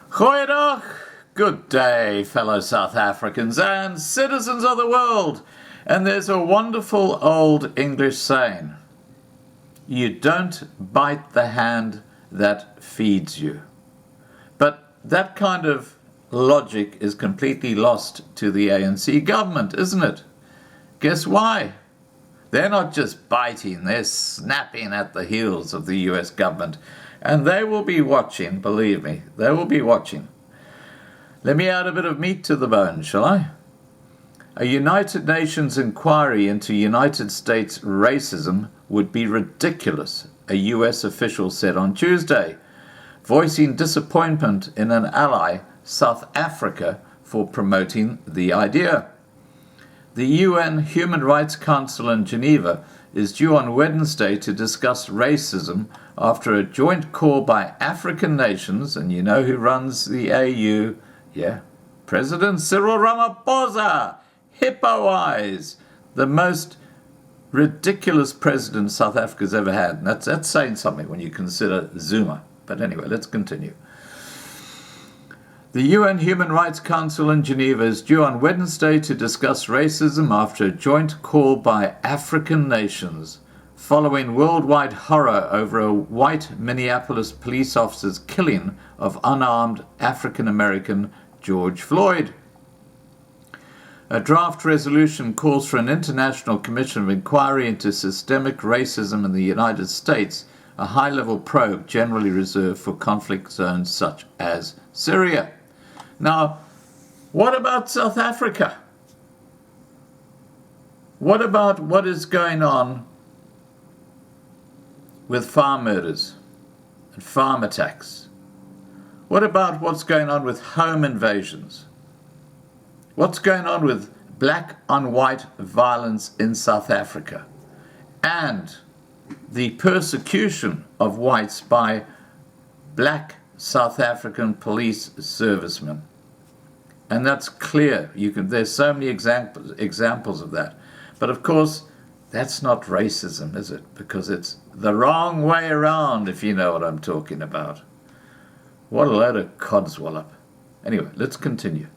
Goeiedag, good day, fellow South Africans and citizens of the world. And there's a wonderful old English saying, you don't bite the hand that feeds you. But that kind of logic is completely lost to the ANC government, isn't it? Guess why? They're not just biting, they're snapping at the heels of the US government. And they will be watching, believe me, they will be watching. Let me add a bit of meat to the bone, shall I? A United Nations inquiry into United States racism would be ridiculous, a US official said on Tuesday, voicing disappointment in an ally, South Africa, for promoting the idea. The UN Human Rights Council in Geneva is due on Wednesday to discuss racism after a joint call by African nations, and you know who runs the AU? Yeah, President Cyril Ramaphosa, hippo eyes, the most ridiculous president South Africa's ever had. And that's saying something when you consider Zuma. But anyway, let's continue. The UN Human Rights Council in Geneva is due on Wednesday to discuss racism after a joint call by African nations, following worldwide horror over a white Minneapolis police officer's killing of unarmed African American George Floyd. A draft resolution calls for an international commission of inquiry into systemic racism in the United States, a high-level probe generally reserved for conflict zones such as Syria. Now, what about South Africa? What about what is going on with farm murders and farm attacks? What about what's going on with home invasions? What's going on with black on white violence in South Africa? And the persecution of whites by black South African police servicemen. And that's clear. There's so many examples of that. But of course, that's not racism, is it? Because it's the wrong way around, if you know what I'm talking about. What a load of codswallop. Anyway, let's continue.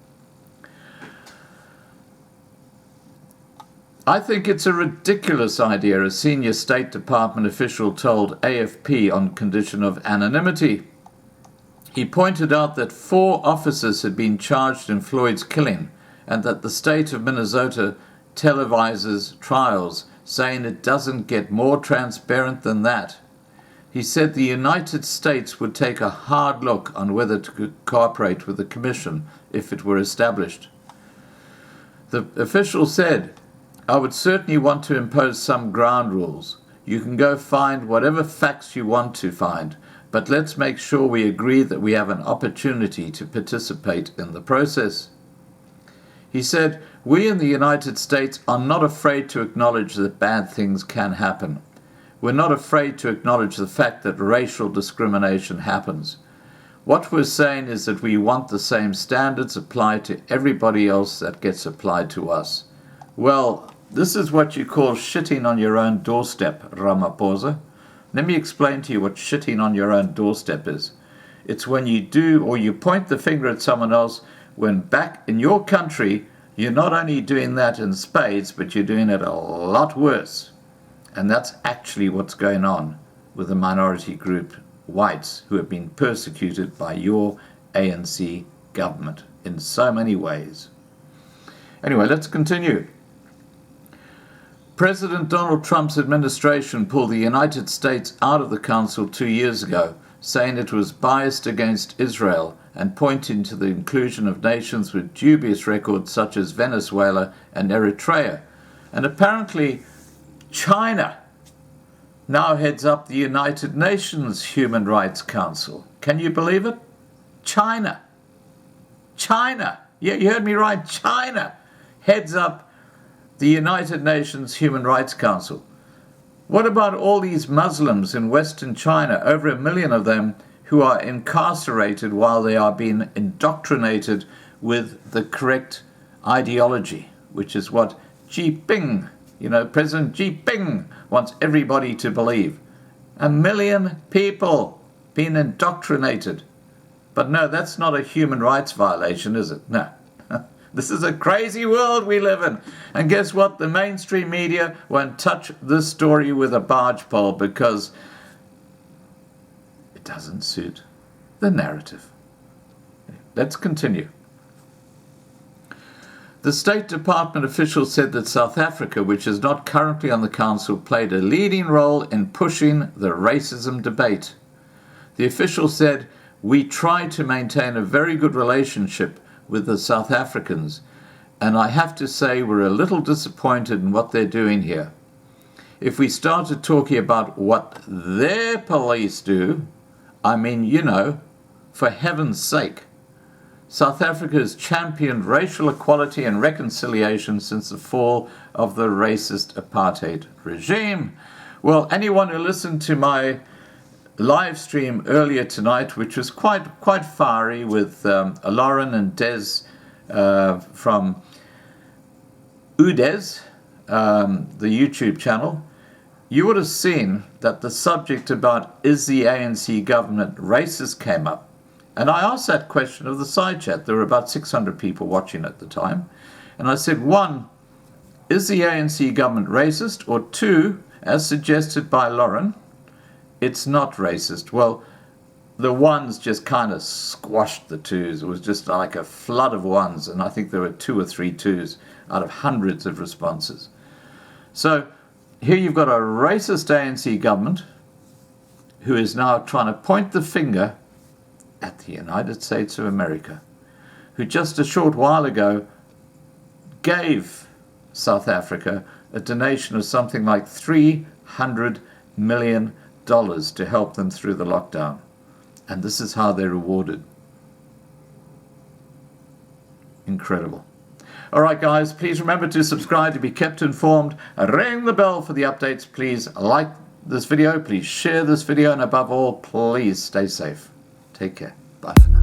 I think it's a ridiculous idea, a senior State Department official told AFP on condition of anonymity. He pointed out that 4 officers had been charged in Floyd's killing and that the state of Minnesota televises trials, saying it doesn't get more transparent than that. He said the United States would take a hard look on whether to cooperate with the commission if it were established. The official said, I would certainly want to impose some ground rules. You can go find whatever facts you want to find, but let's make sure we agree that we have an opportunity to participate in the process. He said, we in the United States are not afraid to acknowledge that bad things can happen. We're not afraid to acknowledge the fact that racial discrimination happens. What we're saying is that we want the same standards applied to everybody else that gets applied to us. Well, this is what you call shitting on your own doorstep, Ramaphosa. Let me explain to you what shitting on your own doorstep is. It's when you do or you point the finger at someone else when back in your country you're not only doing that in spades, but you're doing it a lot worse. And that's actually what's going on with the minority group, whites, who have been persecuted by your ANC government in so many ways. Anyway, let's continue. President Donald Trump's administration pulled the United States out of the Council 2 years ago, saying it was biased against Israel and pointing to the inclusion of nations with dubious records such as Venezuela and Eritrea. And apparently China now heads up the United Nations Human Rights Council. Can you believe it? China. Yeah, you heard me right. China heads up the United Nations Human Rights Council. What about all these Muslims in Western China, over 1 million of them, who are incarcerated while they are being indoctrinated with the correct ideology, which is what President Xi Jinping wants everybody to believe. 1 million people being indoctrinated But no, that's not a human rights violation, is it? No. This is a crazy world we live in. And guess what? The mainstream media won't touch this story with a barge pole because it doesn't suit the narrative. Let's continue. The State Department official said that South Africa, which is not currently on the council, played a leading role in pushing the racism debate. The official said, "We try to maintain a very good relationship with the South Africans, and I have to say we're a little disappointed in what they're doing here. If we started talking about what their police do, I mean, you know, for heaven's sake. South Africa has championed racial equality and reconciliation since the fall of the racist apartheid regime." Well, anyone who listened to my live stream earlier tonight, which was quite fiery with Lauren and Des from UDES, the YouTube channel, you would have seen that the subject about is the ANC government racist came up. And I asked that question of the side chat. There were about 600 people watching at the time. And I said, 1, is the ANC government racist? Or 2, as suggested by Lauren, it's not racist. Well, the 1s just kind of squashed the 2s. It was just like a flood of 1s. And I think there were 2 or 3 2s out of hundreds of responses. So here you've got a racist ANC government who is now trying to point the finger at the United States of America, who just a short while ago gave South Africa a donation of something like $300 million to help them through the lockdown. And this is how they're rewarded. Incredible. All right, guys, please remember to subscribe to be kept informed. Ring the bell for the updates. Please like this video. Please share this video. And above all, please stay safe. Take care. Bye for now.